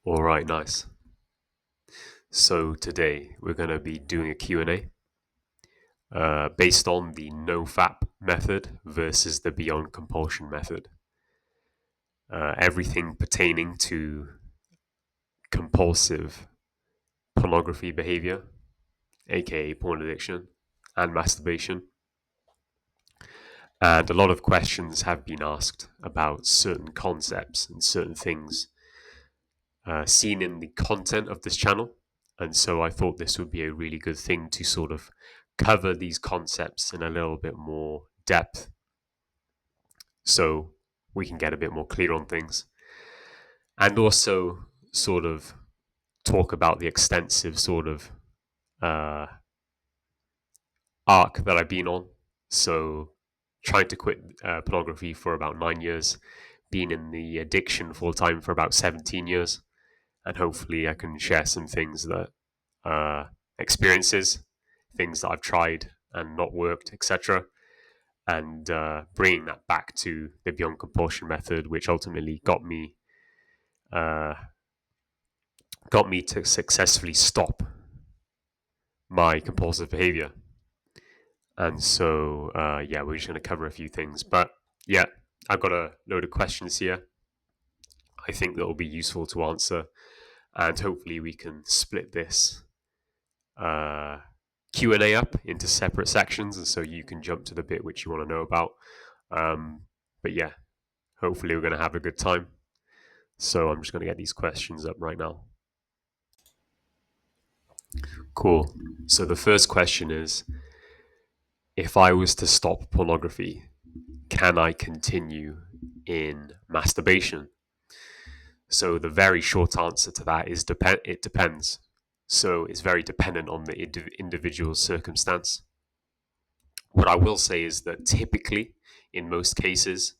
All right, nice. So today we're going to be doing a Q&A based on the NoFap method versus the Beyond Compulsion method. Everything pertaining to compulsive pornography behavior, aka porn addiction, and masturbation. And a lot of questions have been asked about certain concepts and certain things seen in the content of this channel. And so I thought this would be a really good thing to sort of cover these concepts in a little bit more depth so we can get a bit more clear on things. And also sort of talk about the extensive sort of uh, arc that I've been on. So trying to quit pornography for about 9 years, being in the addiction full time for about 17 years. And hopefully I can share some things that experiences, things that I've tried and not worked, etc., and bringing that back to the Beyond Compulsion method, which ultimately uh, got me to successfully stop my compulsive behavior. And so, yeah, we're just going to cover a few things. But yeah, I've got a load of questions here I think that will be useful to answer. And hopefully we can split this uh, Q&A up into separate sections, and so you can jump to the bit which you want to know about. But yeah, hopefully we're going to have a good time. So I'm just going to get these questions up right now. Cool. So the first question is, if I was to stop pornography, can I continue in masturbation? So the very short answer to that is it depends. So it's very dependent on the individual circumstance. What I will say is that typically, in most cases,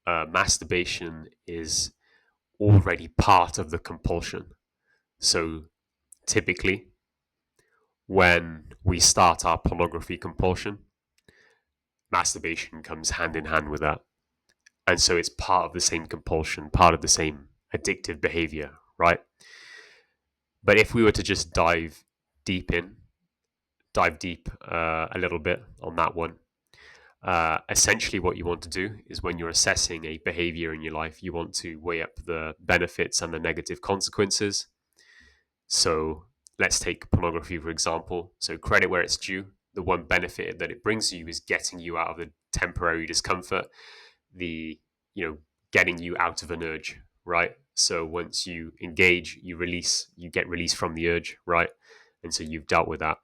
masturbation is already part of the compulsion. So typically, when we start our pornography compulsion, masturbation comes hand in hand with that. And so it's part of the same compulsion, part of the same addictive behavior, right? But if we were to just dive deep a little bit on that one, essentially what you want to do is when you're assessing a behavior in your life, you want to weigh up the benefits and the negative consequences. So let's take pornography, for example. So credit where it's due. The one benefit that it brings you is getting you out of the temporary discomfort, the, getting you out of an urge, right? So once you engage, you get released from the urge, right? And so you've dealt with that.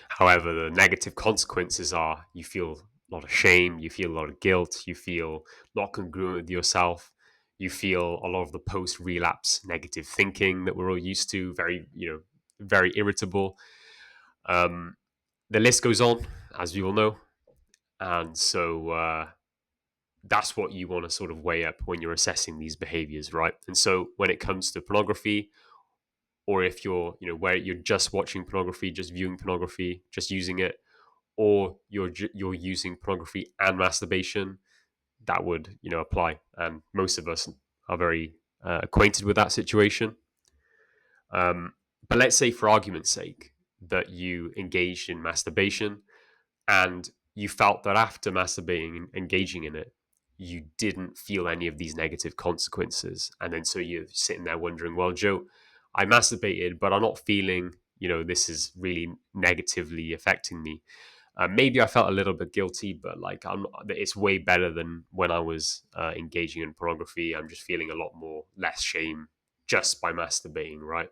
However, the negative consequences are you feel a lot of shame, you feel a lot of guilt, you feel not congruent with yourself, you feel a lot of the post relapse negative thinking that we're all used to, very irritable. The list goes on, as we all know. And so that's what you want to sort of weigh up when you're assessing these behaviors, right? And so when it comes to pornography, or if you're, where you're just watching pornography, just viewing pornography, just using it, or you're using pornography and masturbation, that would apply. And most of us are very acquainted with that situation. But let's say, for argument's sake, that you engaged in masturbation and you felt that after masturbating and engaging in it, you didn't feel any of these negative consequences. And then so you're sitting there wondering, well, Joe, I masturbated, but I'm not feeling, this is really negatively affecting me. Maybe I felt a little bit guilty, but it's way better than when I was engaging in pornography. I'm just feeling a lot more less shame just by masturbating, right?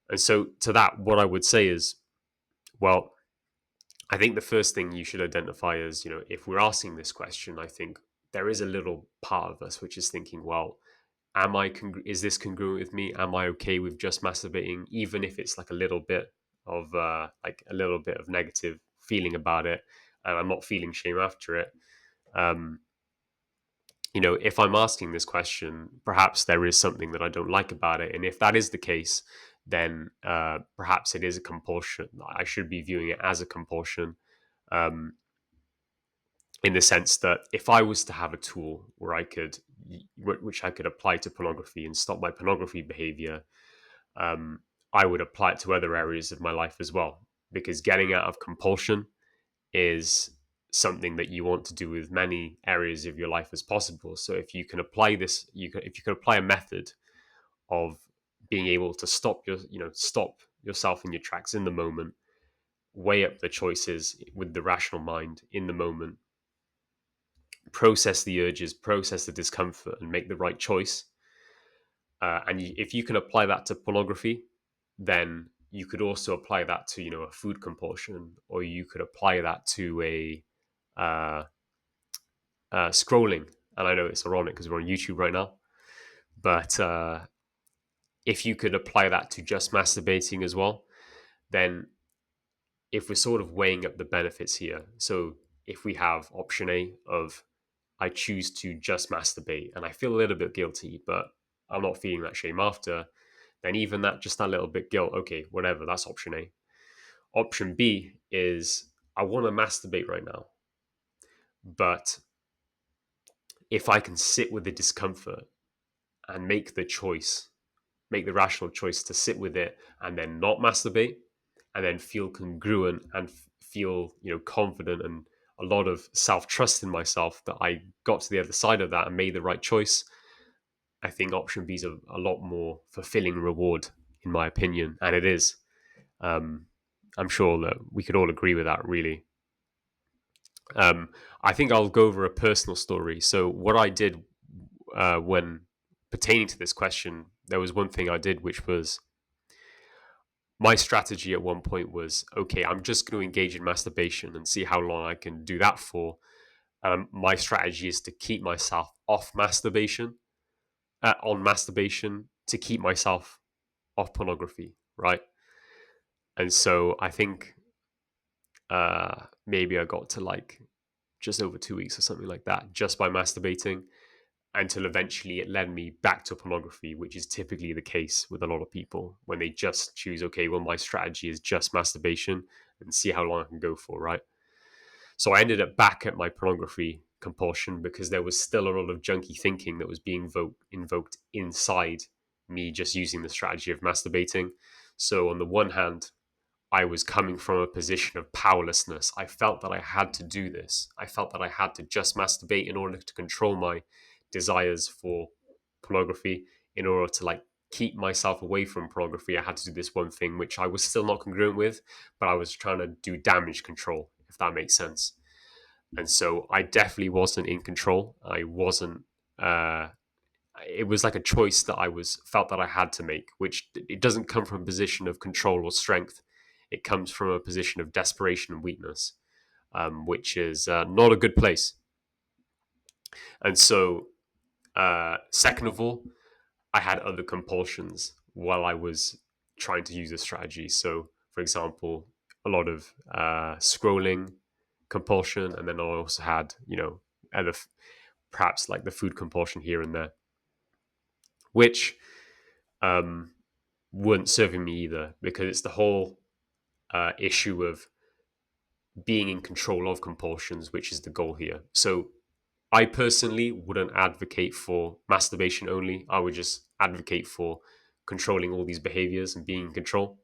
And so to that, what I would say is, well, I think the first thing you should identify is, if we're asking this question, I think there is a little part of us which is thinking, well, is this congruent with me? Am I okay with just masturbating, even if it's like a little bit of negative feeling about it, and I'm not feeling shame after it? If I'm asking this question, perhaps there is something that I don't like about it, and if that is the case, then perhaps it is a compulsion. I should be viewing it as a compulsion. In the sense that if I was to have a tool where I could which I could apply to pornography and stop my pornography behavior, I would apply it to other areas of my life as well. Because getting out of compulsion is something that you want to do with many areas of your life as possible. So if you can apply this, if you can apply a method of being able to stop yourself in your tracks in the moment, weigh up the choices with the rational mind in the moment, process the urges, process the discomfort, and make the right choice. If you can apply that to pornography, then you could also apply that to a food compulsion, or you could apply that to a uh, scrolling. And I know it's ironic because we're on YouTube right now, but if you could apply that to just masturbating as well, then if we're sort of weighing up the benefits here, so if we have option A of I choose to just masturbate and I feel a little bit guilty, but I'm not feeling that shame after, then even that little bit guilt, okay, whatever, that's option A. Option B is I want to masturbate right now, but if I can sit with the discomfort and make the rational choice to sit with it and then not masturbate, and then feel congruent and feel confident and a lot of self-trust in myself that I got to the other side of that and made the right choice, I think option B is a lot more fulfilling reward, in my opinion, and it is. Um, I'm sure that we could all agree with that, really. Um, I think I'll go over a personal story. So, what I did when pertaining to this question, there was one thing I did, which was my strategy at one point was, okay, I'm just going to engage in masturbation and see how long I can do that for. My strategy is to keep myself off masturbation, on masturbation, to keep myself off pornography, right? And so I think maybe I got to like just over 2 weeks or something like that just by masturbating, until eventually it led me back to pornography, which is typically the case with a lot of people when they just choose, okay, well, my strategy is just masturbation and see how long I can go for, right? So I ended up back at my pornography compulsion because there was still a lot of junky thinking that was being invoked inside me just using the strategy of masturbating. So on the one hand, I was coming from a position of powerlessness. I felt that I had to do this. I felt that I had to just masturbate in order to control my desires for pornography, in order to like keep myself away from pornography. I had to do this one thing, which I was still not congruent with, but I was trying to do damage control, if that makes sense. And so I definitely wasn't in control. I wasn't. Uh, it was like a choice that I was felt that I had to make, which it doesn't come from a position of control or strength. It comes from a position of desperation and weakness, which is not a good place. And so, second of all, I had other compulsions while I was trying to use this strategy. So, for example, a lot of scrolling compulsion, and then I also had, other perhaps like the food compulsion here and there, which um, weren't serving me either, because it's the whole issue of being in control of compulsions, which is the goal here. So I personally wouldn't advocate for masturbation only. I would just advocate for controlling all these behaviors and being in control,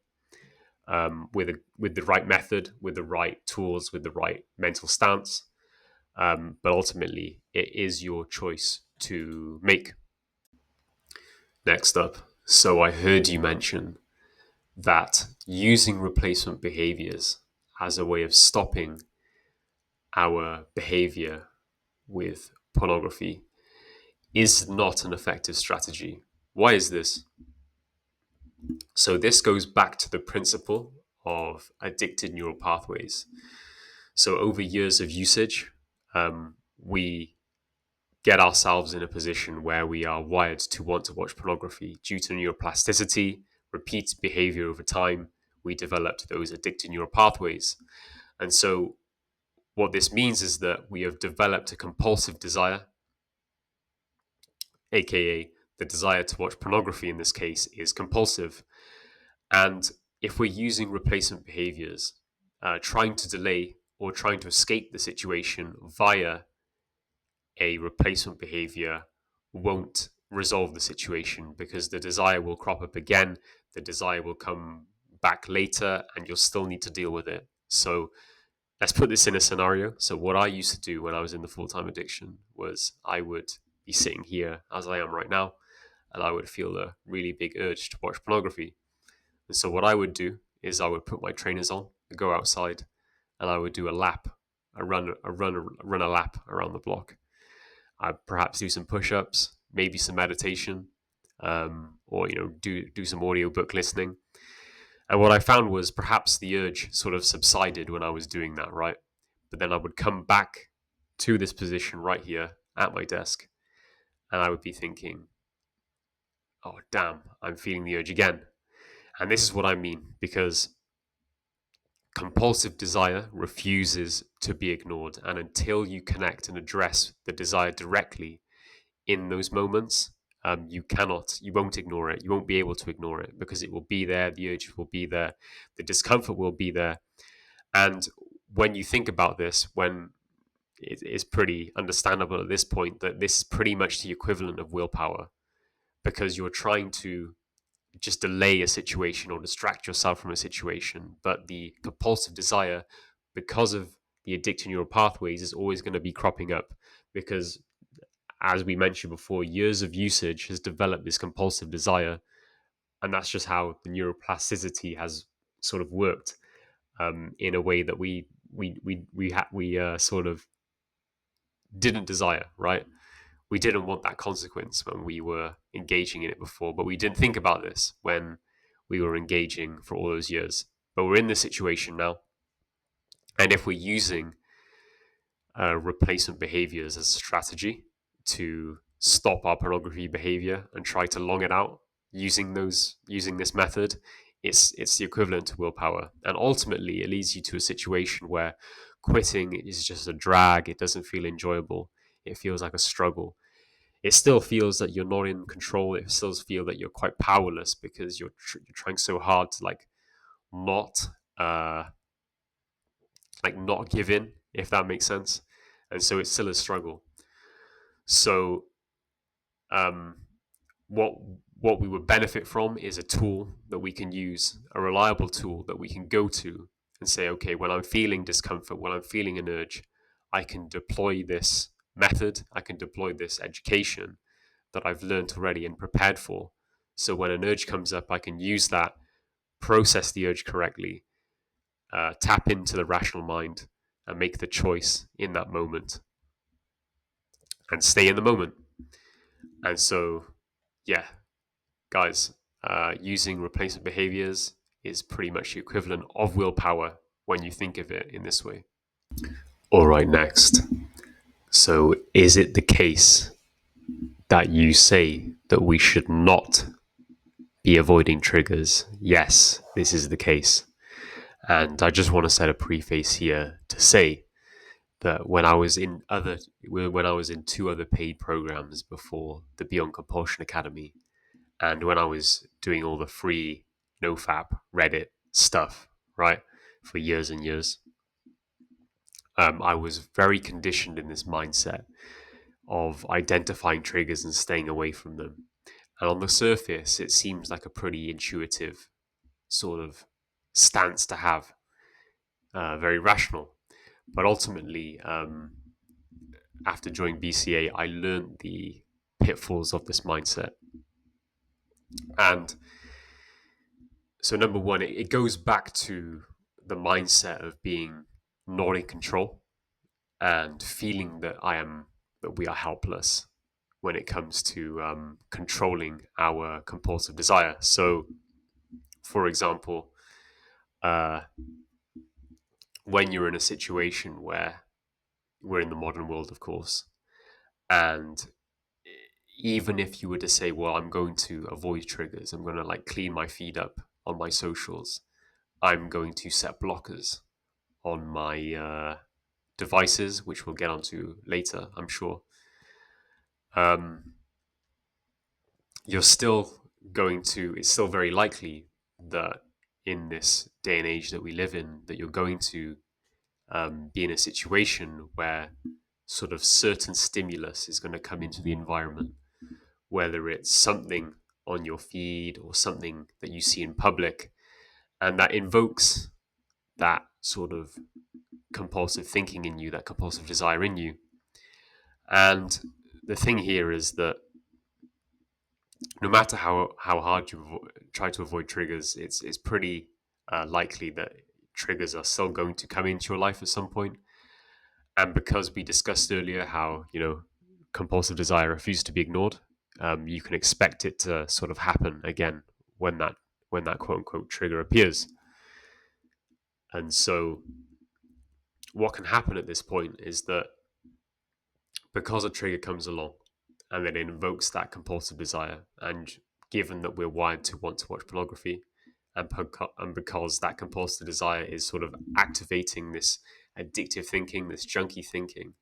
with the right method, with the right tools, with the right mental stance. But ultimately, it is your choice to make. Next up, so I heard you mention that using replacement behaviors as a way of stopping our behavior with pornography is not an effective strategy. Why is this? So, this goes back to the principle of addicted neural pathways. So, over years of usage, we get ourselves in a position where we are wired to want to watch pornography due to neuroplasticity, repeat behavior over time. We developed those addicted neural pathways. And so, what this means is that we have developed a compulsive desire, aka the desire to watch pornography in this case is compulsive. And if we're using replacement behaviors, trying to delay or trying to escape the situation via a replacement behavior won't resolve the situation, because the desire will crop up again, the desire will come back later, and you'll still need to deal with it. So let's put this in a scenario. So what I used to do when I was in the full-time addiction was I would be sitting here as I am right now, and I would feel a really big urge to watch pornography. And so what I would do is I would put my trainers on, go outside, and I would do a lap, run a lap around the block. I'd perhaps do some push-ups, maybe some meditation, or do some audiobook listening. And what I found was perhaps the urge sort of subsided when I was doing that, right? But then I would come back to this position right here at my desk, and I would be thinking, oh, damn, I'm feeling the urge again. And this is what I mean, because compulsive desire refuses to be ignored. And until you connect and address the desire directly in those moments, you won't ignore it. You won't be able to ignore it, because it will be there. The urge will be there. The discomfort will be there. And when you think about this, when it is pretty understandable at this point that this is pretty much the equivalent of willpower, because you're trying to just delay a situation or distract yourself from a situation. But the compulsive desire, because of the addictive neural pathways, is always going to be cropping up, because, as we mentioned before, years of usage has developed this compulsive desire, and that's just how the neuroplasticity has sort of worked, in a way that we sort of didn't desire, right? We didn't want that consequence when we were engaging in it before, but we didn't think about this when we were engaging for all those years. But we're in this situation now, and if we're using replacement behaviors as a strategy to stop our pornography behavior and try to long it out using this method, it's the equivalent to willpower. And ultimately it leads you to a situation where quitting is just a drag. It doesn't feel enjoyable. It feels like a struggle. It still feels that you're not in control. It still feels that you're quite powerless, because you're trying so hard to not uh not give in, if that makes sense. And so it's still a struggle. So um, what what we would benefit from is a tool that we can use, a reliable tool that we can go to and say, okay, when I'm feeling discomfort, when I'm feeling an urge, I can deploy this method, I can deploy this education that I've learned already and prepared for. So when an urge comes up, I can use that, process the urge correctly, tap into the rational mind, and make the choice in that moment and stay in the moment. And so, yeah, guys, using replacement behaviors is pretty much the equivalent of willpower when you think of it in this way. All right, next. So, is it the case that you say that we should not be avoiding triggers? Yes, this is the case. And I just want to set a preface here to say that when I was in two other paid programs before the Beyond Compulsion Academy, and when I was doing all the free NoFap Reddit stuff, right, for years and years, I was very conditioned in this mindset of identifying triggers and staying away from them. And on the surface, it seems like a pretty intuitive sort of stance to have, very rational. But ultimately, after joining BCA, I learned the pitfalls of this mindset. And so, number one, it goes back to the mindset of being not in control and feeling that we are helpless when it comes to controlling our compulsive desire. So, for example, uh, when you're in a situation where we're in the modern world, of course, and even if you were to say, well, I'm going to avoid triggers, I'm going to clean my feed up on my socials, I'm going to set blockers on my devices, which we'll get onto later, I'm sure. You're still it's still very likely that in this day and age that we live in, that you're going to be in a situation where sort of certain stimulus is going to come into the environment. whether it's something on your feed or something that you see in public, and that invokes that sort of compulsive thinking in you, that compulsive desire in you. And the thing here is that no matter how hard you try to avoid triggers, it's pretty likely that triggers are still going to come into your life at some point. And because we discussed earlier how, compulsive desire refuses to be ignored, you can expect it to sort of happen again when that quote unquote trigger appears. And so what can happen at this point is that because a trigger comes along and then it invokes that compulsive desire, and given that we're wired to want to watch pornography, and because that compulsive desire is sort of activating this addictive thinking, this junky thinking,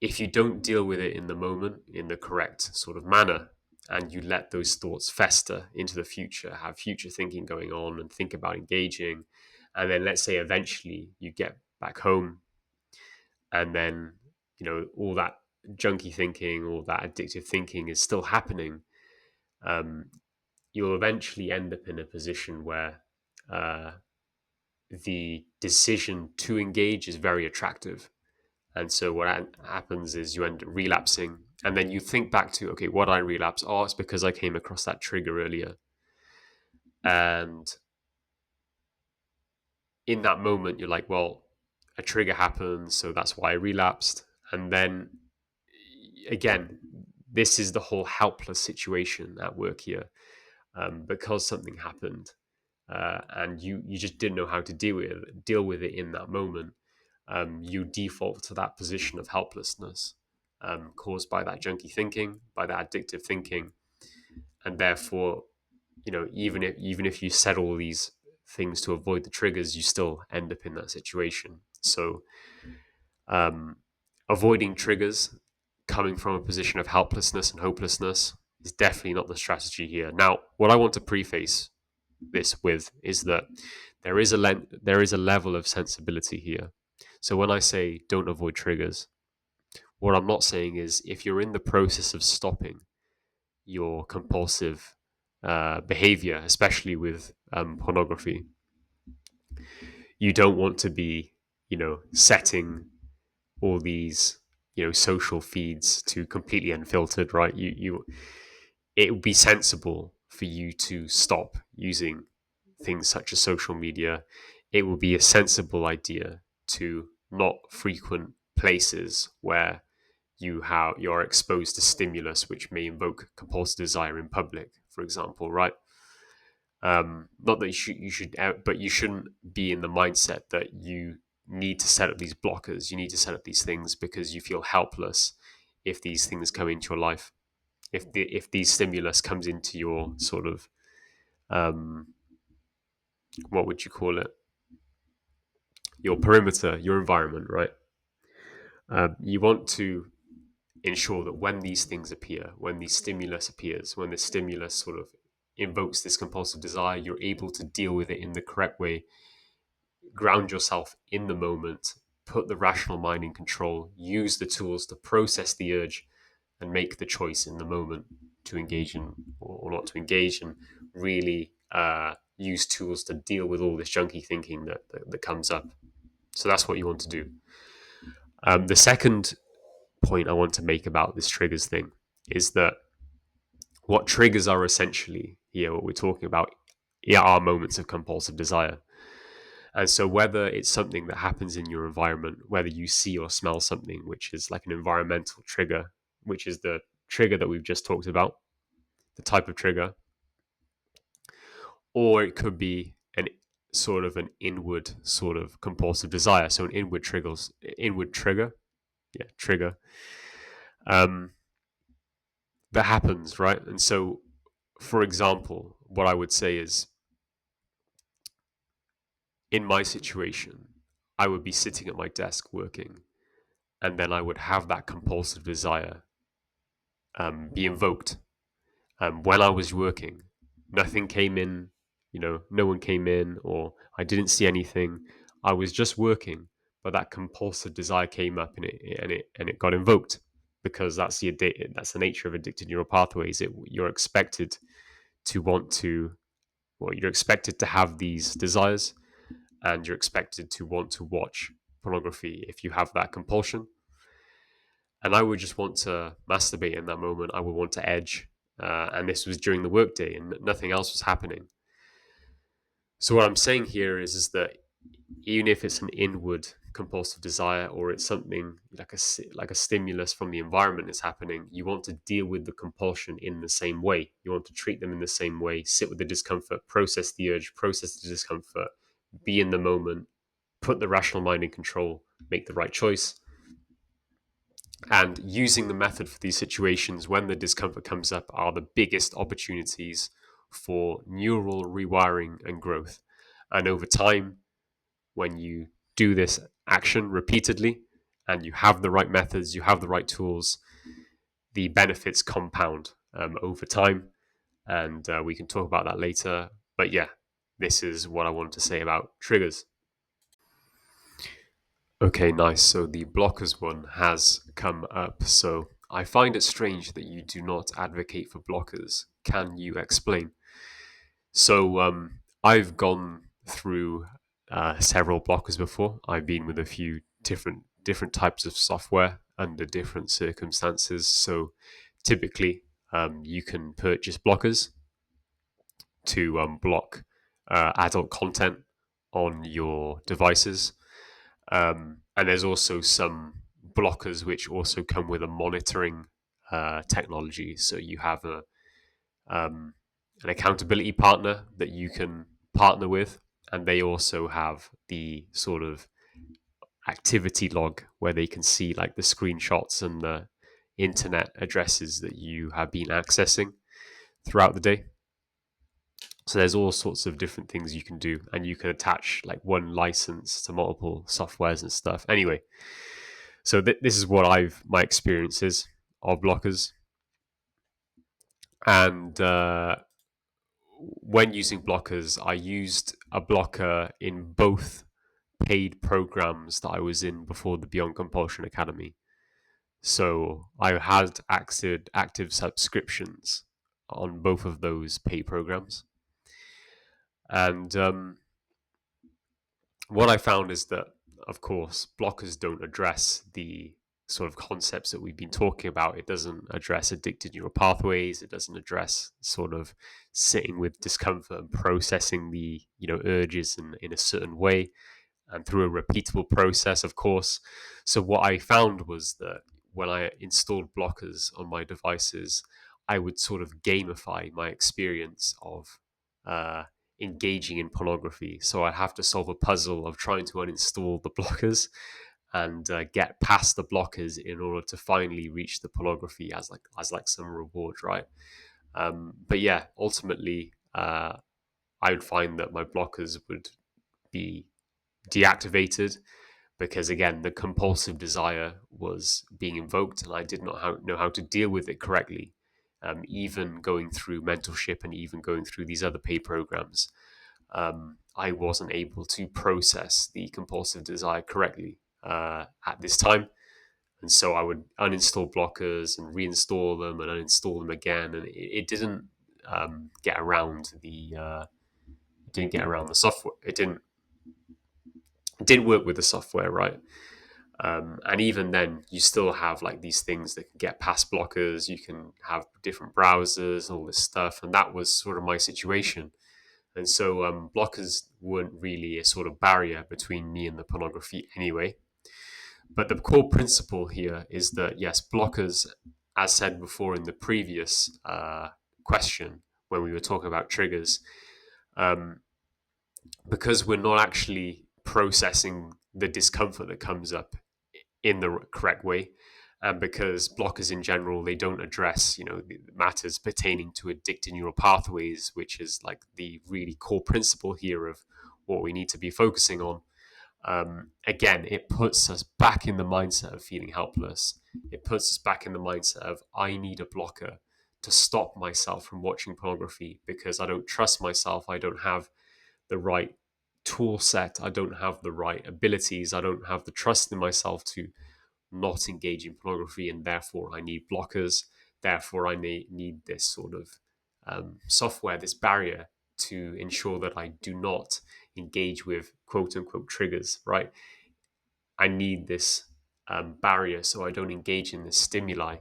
if you don't deal with it in the moment in the correct sort of manner, and you let those thoughts fester into the future, have future thinking going on and think about engaging, and then let's say eventually you get back home, and then all that junky thinking, all that addictive thinking is still happening, um, you'll eventually end up in a position where uh, the decision to engage is very attractive. And so what happens is you end up relapsing, and then you think back to, okay, what I relapse? Oh, it's because I came across that trigger earlier. And in that moment, you're like, well, a trigger happened, so that's why I relapsed. And then again, this is the whole helpless situation at work here, because something happened, and you just didn't know how to deal with it in that moment. You default to that position of helplessness, caused by that junky thinking, by that addictive thinking, and therefore, even if you set all these things to avoid the triggers, you still end up in that situation. So, um, avoiding triggers coming from a position of helplessness and hopelessness is definitely not the strategy here. Now, what I want to preface this with is that there is a level of sensibility here. So when I say don't avoid triggers, what I'm not saying is if you're in the process of stopping your compulsive behavior, especially with pornography, you don't want to be, setting all these, social feeds to completely unfiltered, right? It would be sensible for you to stop using things such as social media. It would be a sensible idea to not frequent places where you're exposed to stimulus which may invoke compulsive desire in public, for example, right? Not that you should, but you shouldn't be in the mindset that you need to set up these blockers. You need to set up these things because you feel helpless if these things come into your life. If these stimulus comes into your sort of, um, what would you call it? Your perimeter, your environment, right? You want to ensure that when these things appear, when the stimulus appears, when the stimulus sort of invokes this compulsive desire, you're able to deal with it in the correct way, ground yourself in the moment, put the rational mind in control, use the tools to process the urge, and make the choice in the moment to engage in or not to engage, and really use tools to deal with all this junky thinking that comes up. So that's what you want to do. The second point I want to make about this triggers thing is that what triggers are essentially here, what we're talking about, are moments of compulsive desire. And so whether it's something that happens in your environment, whether you see or smell something, which is like an environmental trigger, which is the trigger that we've just talked about, the type of trigger, or it could be an sort of an inward sort of compulsive desire. So an inward trigger, trigger, um, that happens, right? And so, for example, what I would say is, in my situation, I would be sitting at my desk working, and then I would have that compulsive desire be invoked. When I was working, nothing came in, no one came in, or I didn't see anything. I was just working, but that compulsive desire came up, and it got invoked. because that's the nature of addicted neural pathways. You're expected to want to, well, you're expected to have these desires, and you're expected to want to watch pornography if you have that compulsion. And I would just want to masturbate in that moment. I would want to edge. And this was during the workday and nothing else was happening. So what I'm saying here is that even if it's an inward compulsive desire, or it's something like a stimulus from the environment is happening, you want to deal with the compulsion in the same way. You want to treat them in the same way, sit with the discomfort, process the urge, process the discomfort, be in the moment, put the rational mind in control, make the right choice. And using the method for these situations when the discomfort comes up are the biggest opportunities for neural rewiring and growth. And over time, when you do this action repeatedly and you have the right methods, you have the right tools, the benefits compound over time. And we can talk about that later. But yeah, this is what I wanted to say about triggers. Okay, nice. So the blockers one has come up. So I find it strange that you do not advocate for blockers. Can you explain? So I've gone through several blockers before. I've been with a few different types of software under different circumstances. So typically, you can purchase blockers to block adult content on your devices. And there's also some blockers which also come with a monitoring technology. So you have um, an accountability partner that you can partner with, and they also have the sort of activity log where they can see like the screenshots and the internet addresses that you have been accessing throughout the day. So there's all sorts of different things you can do, and you can attach like one license to multiple softwares and stuff. Anyway, so this is what my experiences of blockers, and when using blockers, I used a blocker in both paid programs that I was in before the Beyond Compulsion Academy. So I had active subscriptions on both of those paid programs, and what I found is that, of course, blockers don't address the sort of concepts that we've been talking about. It doesn't address addicted neural pathways. It doesn't address sort of sitting with discomfort and processing the urges in a certain way and through a repeatable process, of course. So what I found was that when I installed blockers on my devices, I would sort of gamify my experience of uh, engaging in pornography. So I'd have to solve a puzzle of trying to uninstall the blockers and get past the blockers in order to finally reach the pornography as some reward, right? But yeah, ultimately, I would find that my blockers would be deactivated because again the compulsive desire was being invoked and I did not know how to deal with it correctly. Even going through mentorship and even going through these other paid programs, I wasn't able to process the compulsive desire correctly at this time. And so I would uninstall blockers and reinstall them and uninstall them again, and it didn't get around the software. It didn't work with the software, right? And even then, you still have like these things that can get past blockers. You can have different browsers, all this stuff, and that was sort of my situation. And so blockers weren't really a sort of barrier between me and the pornography anyway. But the core principle here is that yes, blockers, as said before in the previous question when we were talking about triggers, um, because we're not actually processing the discomfort that comes up in the correct way, and because blockers in general, they don't address the matters pertaining to addicted neural pathways, which is like the really core principle here of what we need to be focusing on. Again, it puts us back in the mindset of feeling helpless. It puts us back in the mindset of I need a blocker to stop myself from watching pornography because I don't trust myself. I don't have the right tool set. I don't have the right abilities. I don't have the trust in myself to not engage in pornography, and therefore I need blockers. Therefore, I need this sort of software, this barrier to ensure that I do not engage with quote unquote triggers, right? I need this barrier so I don't engage in this stimuli.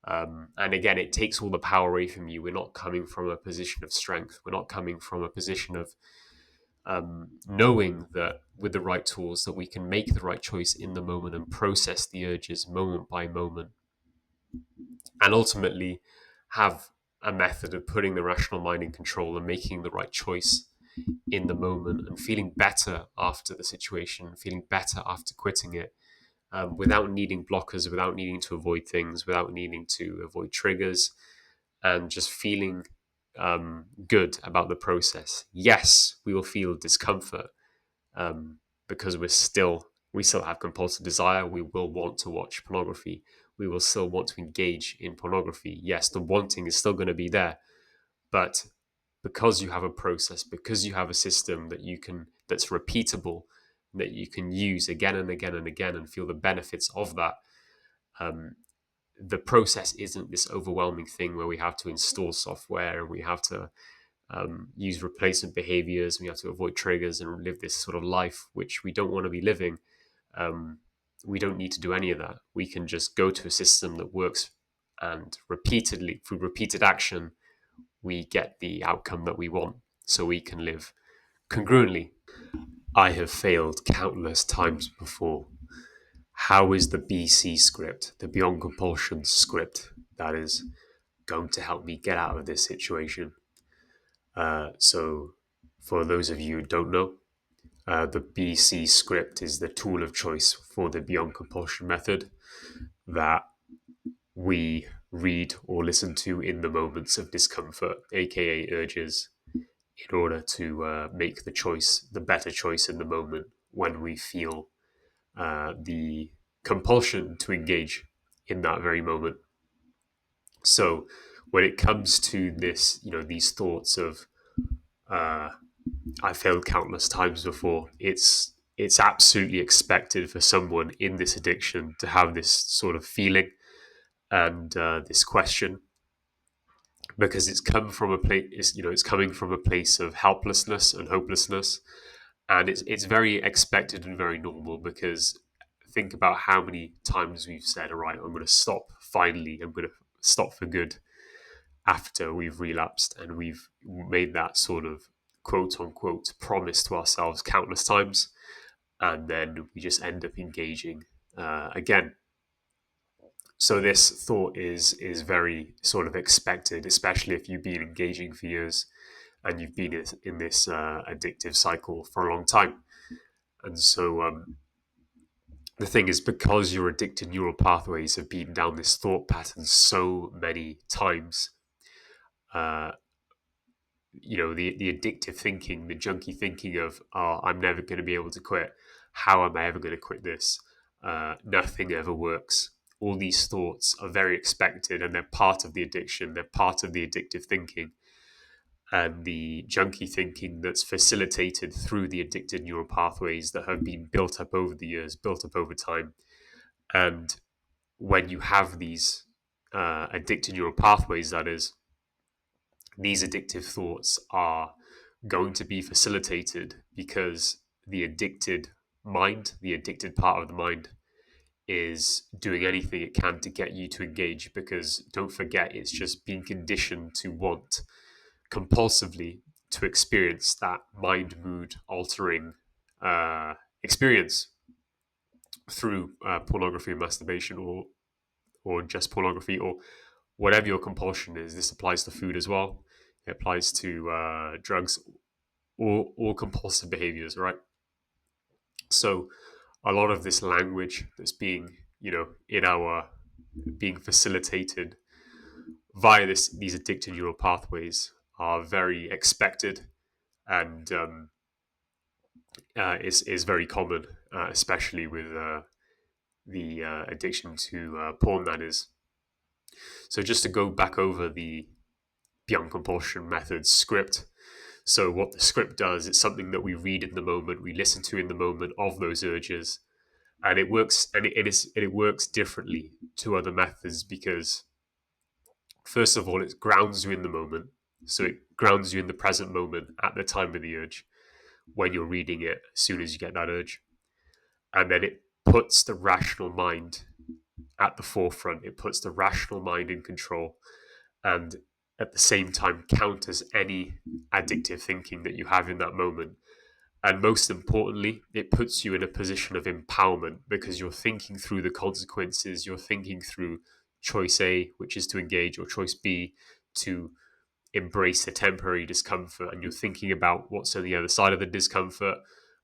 And again, it takes all the power away from you. We're not coming from a position of strength. We're not coming from a position of knowing that with the right tools that we can make the right choice in the moment and process the urges moment by moment, and ultimately have a method of putting the rational mind in control and making the right choice in the moment and feeling better after the situation, feeling better after quitting it, without needing blockers, without needing to avoid things, without needing to avoid triggers, and just feeling good about the process. Yes, we will feel discomfort because we still have compulsive desire. We will want to watch pornography. We will still want to engage in pornography. Yes, the wanting is still going to be there, but because you have a process, because you have a system that's repeatable, that you can use again and again and again and feel the benefits of that. The process isn't this overwhelming thing where we have to install software and we have to use replacement behaviors, we have to avoid triggers and live this sort of life which we don't want to be living. We don't need to do any of that. We can just go to a system that works, and repeatedly, through repeated action, we get the outcome that we want, so we can live congruently. I have failed countless times before. How is the BC script, the Beyond Compulsion script, that is going to help me get out of this situation? So, for those of you who don't know, the BC script is the tool of choice for the Beyond Compulsion method that we read or listen to in the moments of discomfort, aka urges, in order to make the choice, the better choice in the moment when we feel the compulsion to engage in that very moment. So when it comes to this, these thoughts of I failed countless times before, it's absolutely expected for someone in this addiction to have this sort of feeling and this question, because it's come from a place, it's coming from a place of helplessness and hopelessness, and it's very expected and very normal. Because think about how many times we've said, all right, I'm going to stop, finally I'm going to stop for good, after we've relapsed, and we've made that sort of quote unquote promise to ourselves countless times, and then we just end up engaging again. So this thought is very sort of expected, especially if you've been engaging for years and you've been in this addictive cycle for a long time. And so the thing is, because your addicted neural pathways have been down this thought pattern so many times, uh, the addictive thinking, the junky thinking of, oh, I'm never going to be able to quit. How am I ever going to quit this? Nothing ever works. All these thoughts are very expected, and they're part of the addiction. They're part of the addictive thinking and the junky thinking that's facilitated through the addicted neural pathways that have been built up over the years, built up over time. And when you have these addicted neural pathways, that is, these addictive thoughts are going to be facilitated because the addicted mind, the addicted part of the mind, is doing anything it can to get you to engage. Because don't forget, it's just being conditioned to want compulsively to experience that mind mood altering experience through pornography and masturbation, or just pornography, or whatever your compulsion is. This applies to food as well. It applies to drugs, or compulsive behaviors, right? So a lot of this language that's being, in our being facilitated via these addictive neural pathways are very expected, and is very common, especially with the addiction to porn, that is. So just to go back over the Beyond Compulsion method script. So what the script does, it's something that we read in the moment, we listen to in the moment of those urges, And it works, and it works differently to other methods because, first of all, it grounds you in the moment. So it grounds you in the present moment at the time of the urge when you're reading it, as soon as you get that urge. And then it puts the rational mind at the forefront. It puts the rational mind in control, and at the same time counters any addictive thinking that you have in that moment. And most importantly, it puts you in a position of empowerment because you're thinking through the consequences. You're thinking through choice A, which is to engage, or choice B, to embrace the temporary discomfort. And you're thinking about what's on the other side of the discomfort,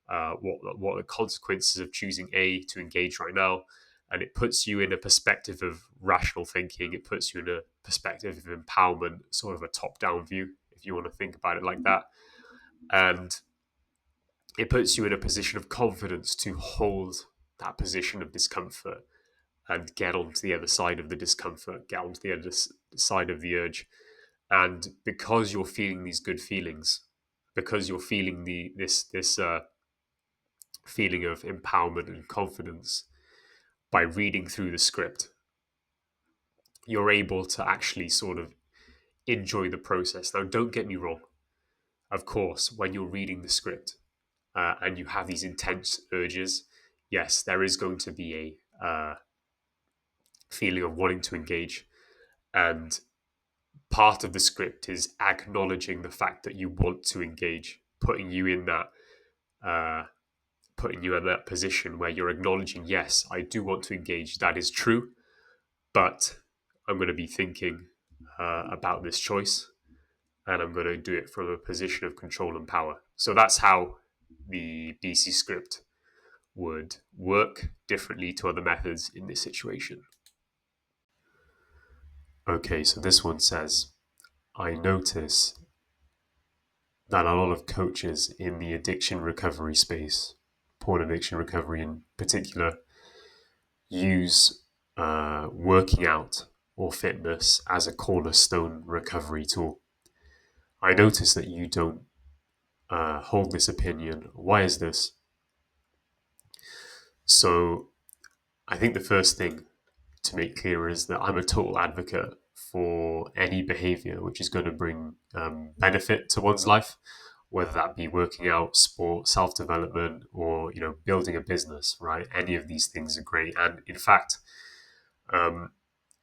what are the consequences of choosing A to engage right now. And it puts you in a perspective of rational thinking. It puts you in a perspective of empowerment, sort of a top-down view, if you want to think about it like that. And it puts you in a position of confidence to hold that position of discomfort and get onto the other side of the discomfort, get onto the other side of the urge. And because you're feeling these good feelings, because you're feeling this feeling of empowerment and confidence by reading through the script, you're able to actually sort of enjoy the process. Now, don't get me wrong. Of course, when you're reading the script, and you have these intense urges, yes, there is going to be a feeling of wanting to engage. And part of the script is acknowledging the fact that you want to engage, uh, putting you in that position where you're acknowledging, yes, I do want to engage. That is true, but I'm going to be thinking about this choice, and I'm going to do it from a position of control and power. So that's how the BC script would work differently to other methods in this situation. Okay, so this one says, I notice that a lot of coaches in the addiction recovery space, porn addiction recovery in particular, use working out or fitness as a cornerstone recovery tool. I notice that you don't hold this opinion. Why is this? So I think the first thing to make clear is that I'm a total advocate for any behavior which is going to bring benefit to one's life, whether that be working out, sport, self-development, or building a business. Right? Any of these things are great, and in fact, um,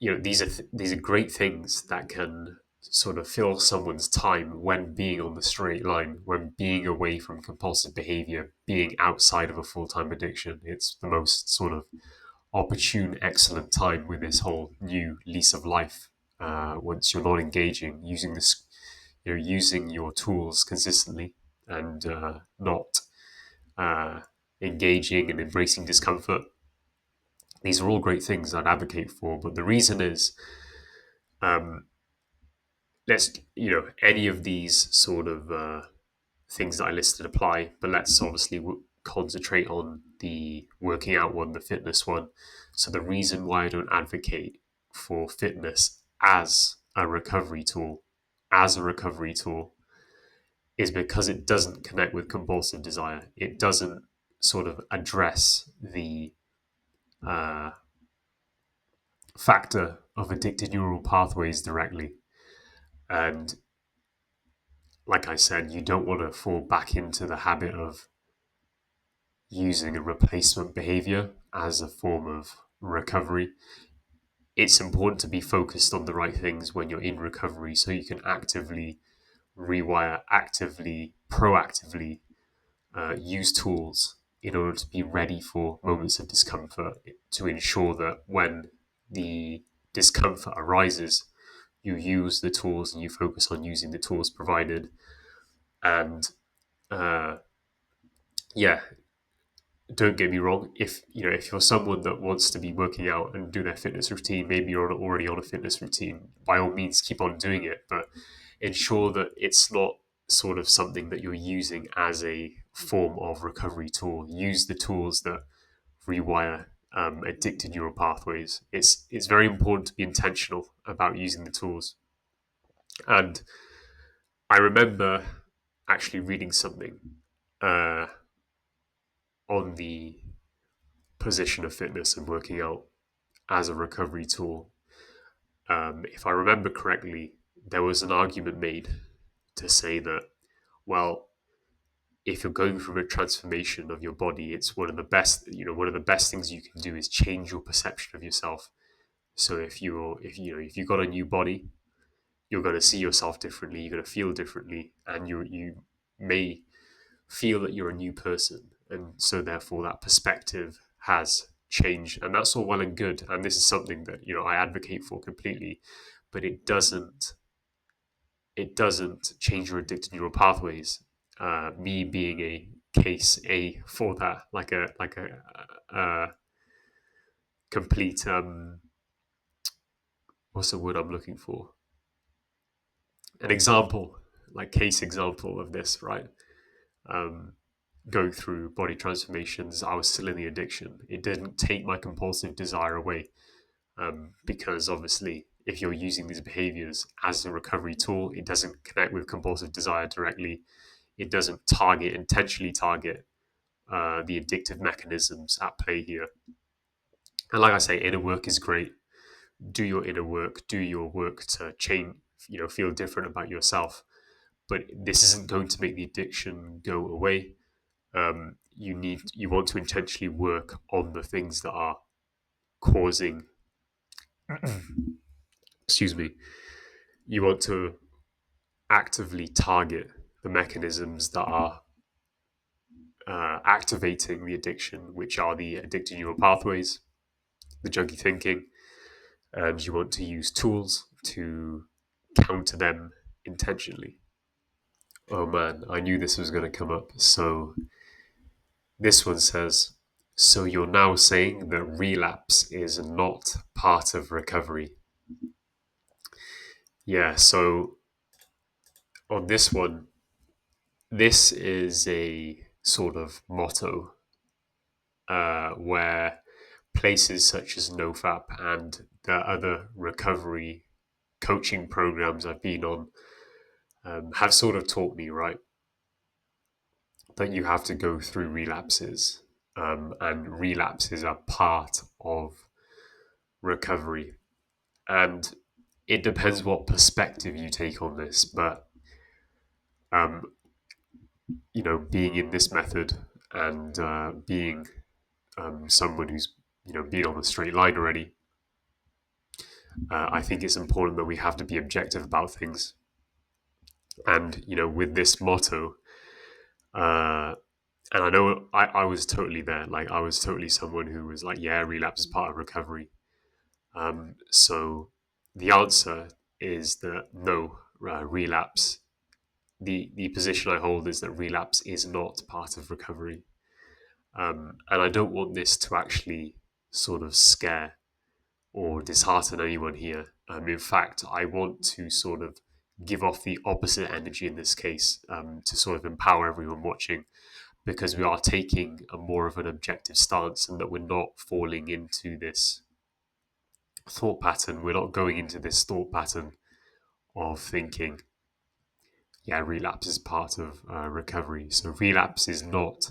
these are great things that can sort of fill someone's time when being on the straight line, when being away from compulsive behavior, being outside of a full-time addiction. It's the most sort of opportune, excellent time with this whole new lease of life. Once you're not engaging, using this, using your tools consistently, and not uh, engaging and embracing discomfort. These are all great things I'd advocate for, but the reason is, um, any of these sort of things that I listed apply, but let's obviously concentrate on the working out one, the fitness one. So the reason why I don't advocate for fitness as a recovery tool, is because it doesn't connect with compulsive desire. It doesn't sort of address the uh, factor of addicted neural pathways directly. And like I said, you don't want to fall back into the habit of using a replacement behavior as a form of recovery. It's important to be focused on the right things when you're in recovery so you can actively rewire, actively, proactively use tools in order to be ready for moments of discomfort, to ensure that when the discomfort arises, you use the tools and you focus on using the tools provided. And uh, yeah, don't get me wrong. If you're someone that wants to be working out and do their fitness routine, maybe you're already on a fitness routine. By all means, keep on doing it, but ensure that it's not sort of something that you're using as a form of recovery tool. Use the tools that rewire addicted neural pathways. It's very important to be intentional about using the tools. And I remember actually reading something uh, on the position of fitness and working out as a recovery tool. If I remember correctly, there was an argument made to say that, well, if you're going through a transformation of your body, it's one of the best, one of the best things you can do is change your perception of yourself. So if you got a new body, you're going to see yourself differently, you're going to feel differently, and you may feel that you're a new person, and so therefore that perspective has changed, and that's all well and good, and this is something that I advocate for completely, but it doesn't change your addictive neural pathways. Me being a case A for that, like a complete what's the word I'm looking for? An example, like case example of this, right? Um, Going through body transformations, I was still in the addiction. It didn't take my compulsive desire away, because obviously, if you're using these behaviors as a recovery tool, it doesn't connect with compulsive desire directly. It doesn't intentionally target the addictive mechanisms at play here. And like I say, inner work is great. Do your inner work, do your work to change, feel different about yourself. But this isn't going to make the addiction go away. You want to intentionally work on the things that are causing, excuse me, you want to actively target the mechanisms that are activating the addiction, which are the addictive neural pathways, the junkie thinking, and you want to use tools to counter them intentionally. Oh man, I knew this was going to come up. So this one says, so you're now saying that relapse is not part of recovery? Yeah, so on this one, this is a sort of motto where places such as NoFap and the other recovery coaching programs I've been on have sort of taught me, right, that you have to go through relapses. And relapses are part of recovery. And it depends what perspective you take on this, but um, being in this method and being someone who's been on the straight line already, I think it's important that we have to be objective about things. And with this motto, uh, and I know I was totally there. Like I was totally someone who was like, yeah, relapse is part of recovery. So the answer is that no, relapse. The position I hold is that relapse is not part of recovery. And I don't want this to actually sort of scare or dishearten anyone here. In fact, I want to sort of give off the opposite energy in this case, to sort of empower everyone watching, because we are taking a more of an objective stance and that we're not falling into this thought pattern. We're not going into this thought pattern of thinking, yeah, relapse is part of recovery. So relapse is not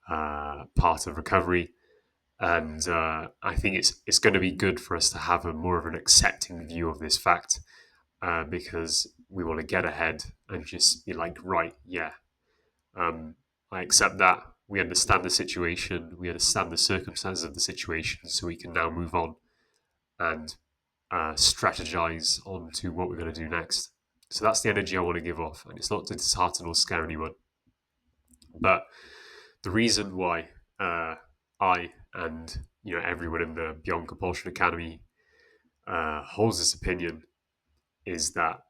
part of recovery. And I think it's going to be good for us to have a more of an accepting view of this fact, because we want to get ahead and just be like, right, yeah, I accept that. We understand the situation. We understand the circumstances of the situation, so we can now move on and strategize on to what we're going to do next. So that's the energy I want to give off, and it's not to dishearten or scare anyone. But the reason why I and everyone in the Beyond Compulsion Academy holds this opinion is that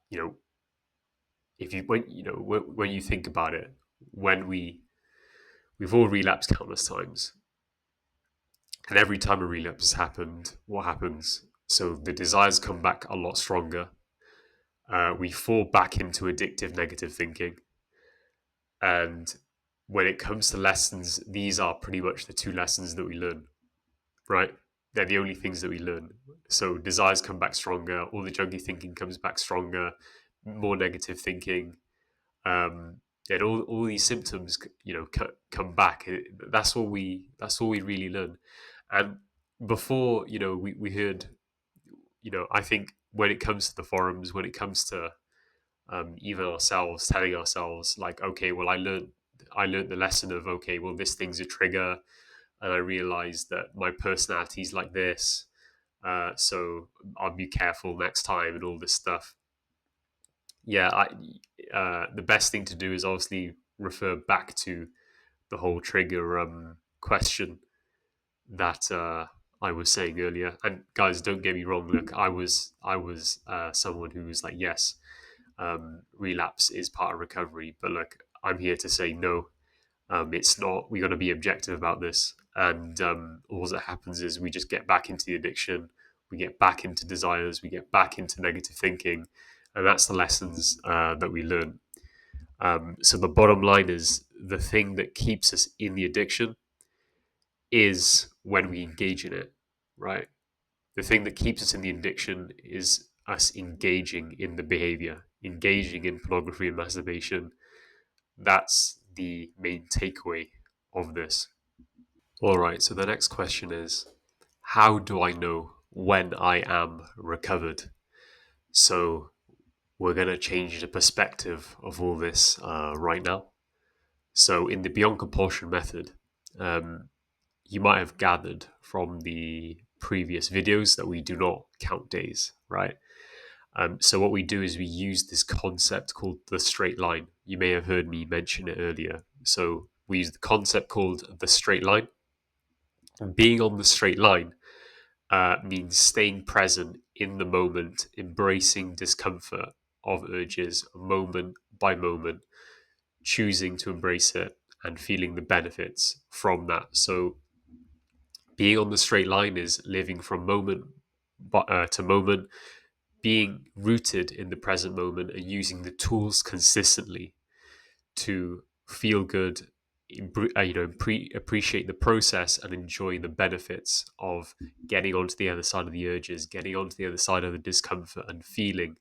if you when you think about it, when we've all relapsed countless times, and every time a relapse has happened, what happens? So the desires come back a lot stronger. We fall back into addictive negative thinking, and when it comes to lessons, these are pretty much the two lessons that we learn, right? They're the only things that we learn. So desires come back stronger, all the junkie thinking comes back stronger, more negative thinking. and all these symptoms, come back. That's all we really learn. And before, we heard, I think when it comes to the forums, when it comes to even ourselves telling ourselves like, okay, well, I learned the lesson of, okay, well, this thing's a trigger, and I realized that my personality is like this, so I'll be careful next time and all this stuff. Yeah, the best thing to do is obviously refer back to the whole trigger question that I was saying earlier. And guys, don't get me wrong. Look, I was someone who was like, yes, relapse is part of recovery, but look, I'm here to say no. It's not. We got to be objective about this, and all that happens is we just get back into the addiction, we get back into desires, we get back into negative thinking, and that's the lessons that we learn. So the bottom line is the thing that keeps us in the addiction is when we engage in it, right? The thing that keeps us in the addiction is us engaging in the behavior, engaging in pornography and masturbation. That's the main takeaway of this. All right, so the next question is, how do I know when I am recovered? So we're going to change the perspective of all this right now. So in the Beyond Compulsion method, um, you might have gathered from the previous videos that we do not count days, right? So what we do is we use this concept called the straight line. You may have heard me mention it earlier. So we use the concept called the straight line. And being on the straight line means staying present in the moment, embracing discomfort of urges moment by moment, choosing to embrace it, and feeling the benefits from that. So being on the straight line is living from moment to moment, being rooted in the present moment and using the tools consistently to feel good, appreciate the process and enjoy the benefits of getting onto the other side of the urges, getting onto the other side of the discomfort, and feeling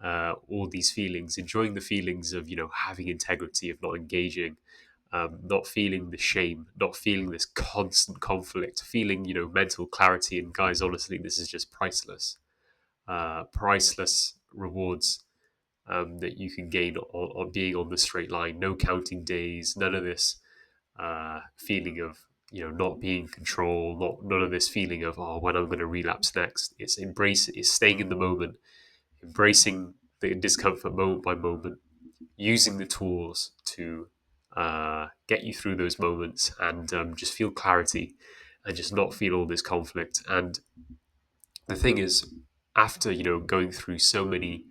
all these feelings, enjoying the feelings of having integrity, of not engaging, not feeling the shame, not feeling this constant conflict, feeling mental clarity. And guys, honestly, this is just priceless, priceless rewards that you can gain on being on the straight line. No counting days, none of this feeling of not being in control, none of this feeling of when I'm going to relapse next. It's staying in the moment, embracing the discomfort moment by moment, using the tools to get you through those moments and just feel clarity and just not feel all this conflict. And the thing is, after um, going through so many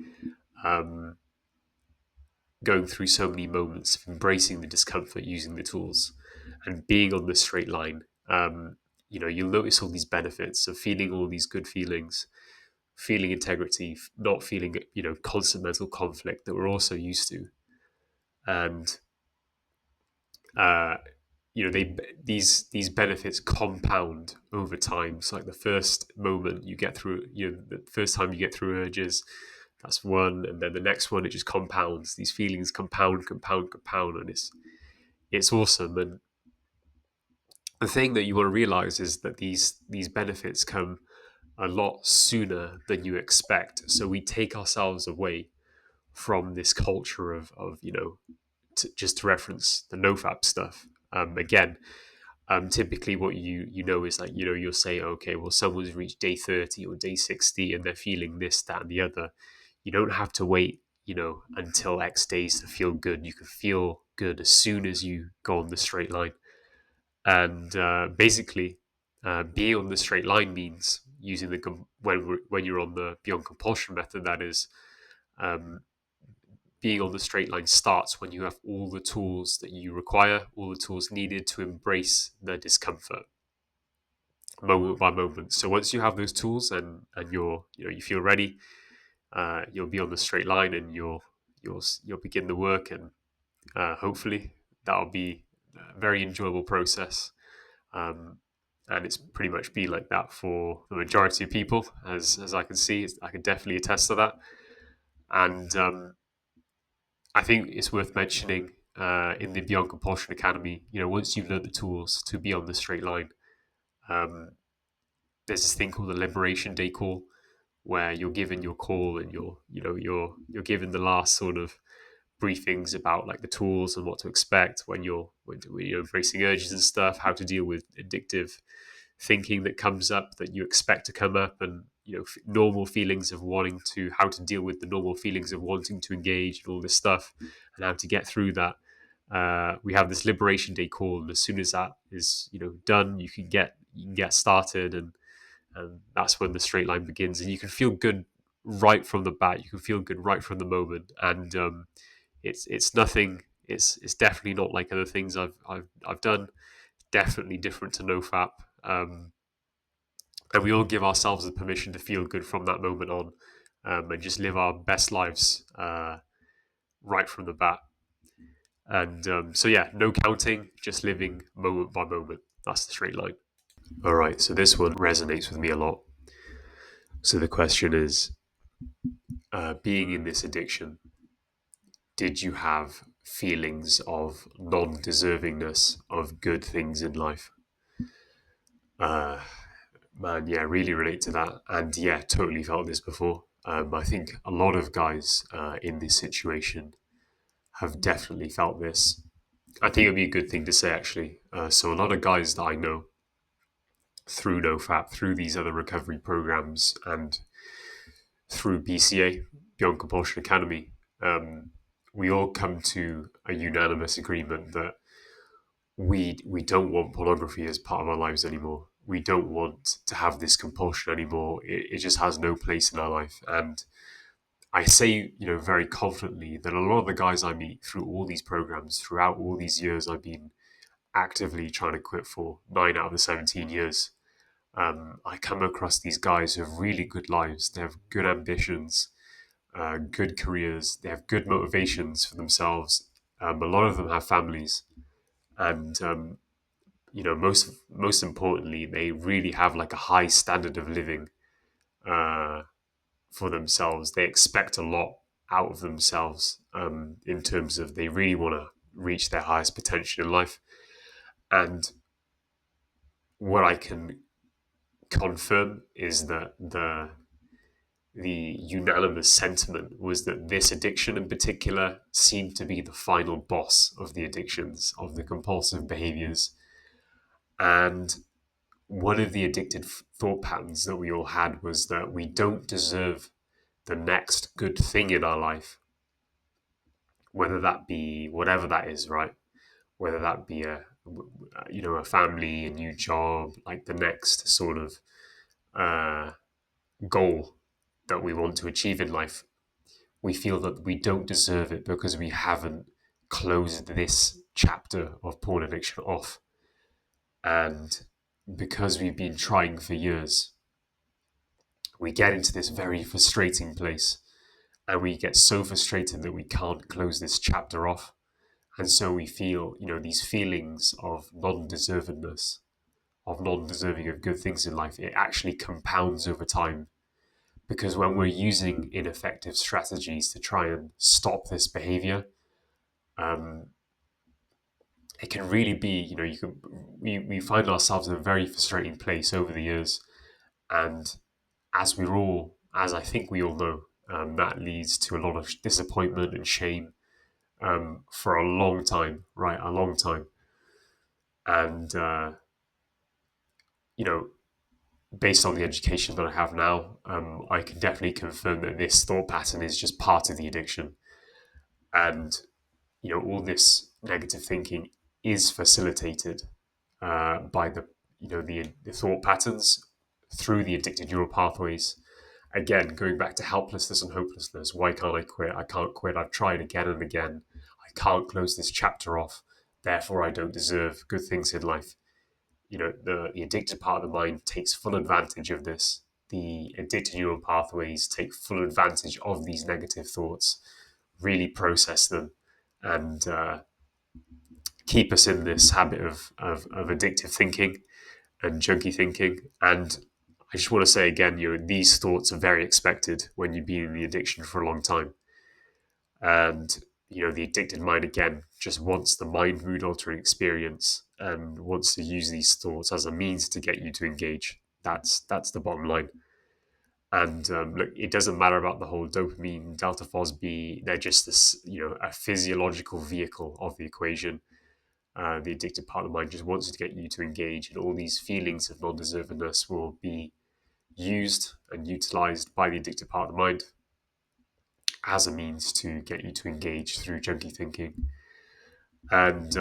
moments of embracing the discomfort using the tools and being on the straight line, you'll notice all these benefits of feeling all these good feelings, feeling integrity, not feeling constant mental conflict that we're also used to. And uh, they these benefits compound over time. So like the first moment you get through, the first time you get through urges, that's one, and then the next one, it just compounds. These feelings compound, and it's awesome. And the thing that you want to realize is that these benefits come a lot sooner than you expect. So we take ourselves away from this culture of just to reference the NoFap stuff. Again, typically what you know is like you'll say, okay, well, someone's reached day 30 or day 60 and they're feeling this, that, and the other. You don't have to wait until X days to feel good. You can feel good as soon as you go on the straight line. And basically, being on the straight line means using when you're on the Beyond Compulsion method. That is, um, being on the straight line starts when you have all the tools that you require, all the tools needed to embrace the discomfort moment by moment. So once you have those tools and you feel ready, you'll be on the straight line and you'll begin the work, and hopefully that'll be a very enjoyable process. Um, and it's pretty much been like that for the majority of people, as I can see. I can definitely attest to that. And I think it's worth mentioning in the Beyond Compulsion Academy, once you've learned the tools to be on the straight line, um, there's this thing called the Liberation Day call, where you're given your call and you're given the last sort of briefings about like the tools and what to expect when you're embracing urges and stuff, how to deal with addictive thinking that comes up that you expect to come up, and normal feelings of wanting to, how to deal with the normal feelings of wanting to engage and all this stuff, and how to get through that. We have this Liberation Day call, and as soon as that is done, you can get started, and that's when the straight line begins, and you can feel good right from the bat. You can feel good right from the moment, and it's nothing. It's definitely not like other things I've done. Definitely different to NoFap. And we all give ourselves the permission to feel good from that moment on, and just live our best lives right from the bat. And so yeah, no counting, just living moment by moment. That's the straight line. All right, so this one resonates with me a lot. So the question is, being in this addiction, did you have feelings of non-deservingness of good things in life? Uh, Man, yeah, really relate to that. And yeah, totally felt this before. I think a lot of guys in this situation have definitely felt this. I think it would be a good thing to say, actually. So, a lot of guys that I know through NoFap, through these other recovery programs, and through BCA, Beyond Compulsion Academy, we all come to a unanimous agreement that we don't want pornography as part of our lives anymore. We don't want to have this compulsion anymore. It just has no place in our life. And I say, very confidently that a lot of the guys I meet through all these programs, throughout all these years I've been actively trying to quit for 9 out of the 17 years, I come across these guys who have really good lives. They have good ambitions, good careers. They have good motivations for themselves. A lot of them have families. And most importantly, they really have like a high standard of living uh, for themselves. They expect a lot out of themselves, in terms of they really want to reach their highest potential in life. And what I can confirm is that the unanimous sentiment was that this addiction in particular seemed to be the final boss of the addictions, of the compulsive behaviors. And one of the addictive thought patterns that we all had was that we don't deserve the next good thing in our life, whether that be whatever that is, right? Whether that be a family, a new job, like the next sort of uh, goal that we want to achieve in life. We feel that we don't deserve it because we haven't closed this chapter of porn addiction off, and because we've been trying for years, we get into this very frustrating place, and we get so frustrated that we can't close this chapter off. And so we feel, these feelings of non-deservedness, of non-deserving of good things in life. It actually compounds over time, because when we're using ineffective strategies to try and stop this behavior, um, it can really be, we find ourselves in a very frustrating place over the years. And as I think we all know, that leads to a lot of disappointment and shame, for a long time, right? A long time. And, you know, based on the education that I have now, I can definitely confirm that this thought pattern is just part of the addiction. And, all this negative thinking is facilitated by the thought patterns through the addicted neural pathways. Again, going back to helplessness and hopelessness. Why can't I quit? I can't quit. I've tried again and again. I can't close this chapter off. Therefore, I don't deserve good things in life. The addicted part of the mind takes full advantage of this. The addicted neural pathways take full advantage of these negative thoughts, really process them, and keep us in this habit of addictive thinking and junky thinking. And I just want to say again, these thoughts are very expected when you've been in the addiction for a long time. And, the addicted mind again just wants the mind mood altering experience and wants to use these thoughts as a means to get you to engage. That's the bottom line. And look, it doesn't matter about the whole dopamine, delta phosb. They're just this, a physiological vehicle of the equation. The addicted part of the mind just wants to get you to engage, and all these feelings of non-deservedness will be used and utilized by the addicted part of the mind as a means to get you to engage through junkie thinking. And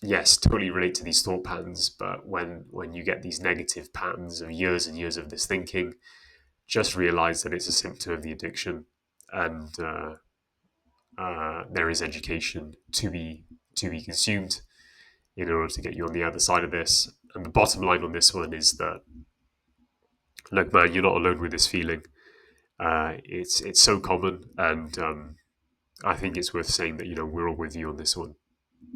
yes, totally relate to these thought patterns. But when you get these negative patterns of years and years of this thinking, just realize that it's a symptom of the addiction, and there is education to be consumed in order to get you on the other side of this. And the bottom line on this one is that, look, man, you're not alone with this feeling. It's so common, and I think it's worth saying that we're all with you on this one.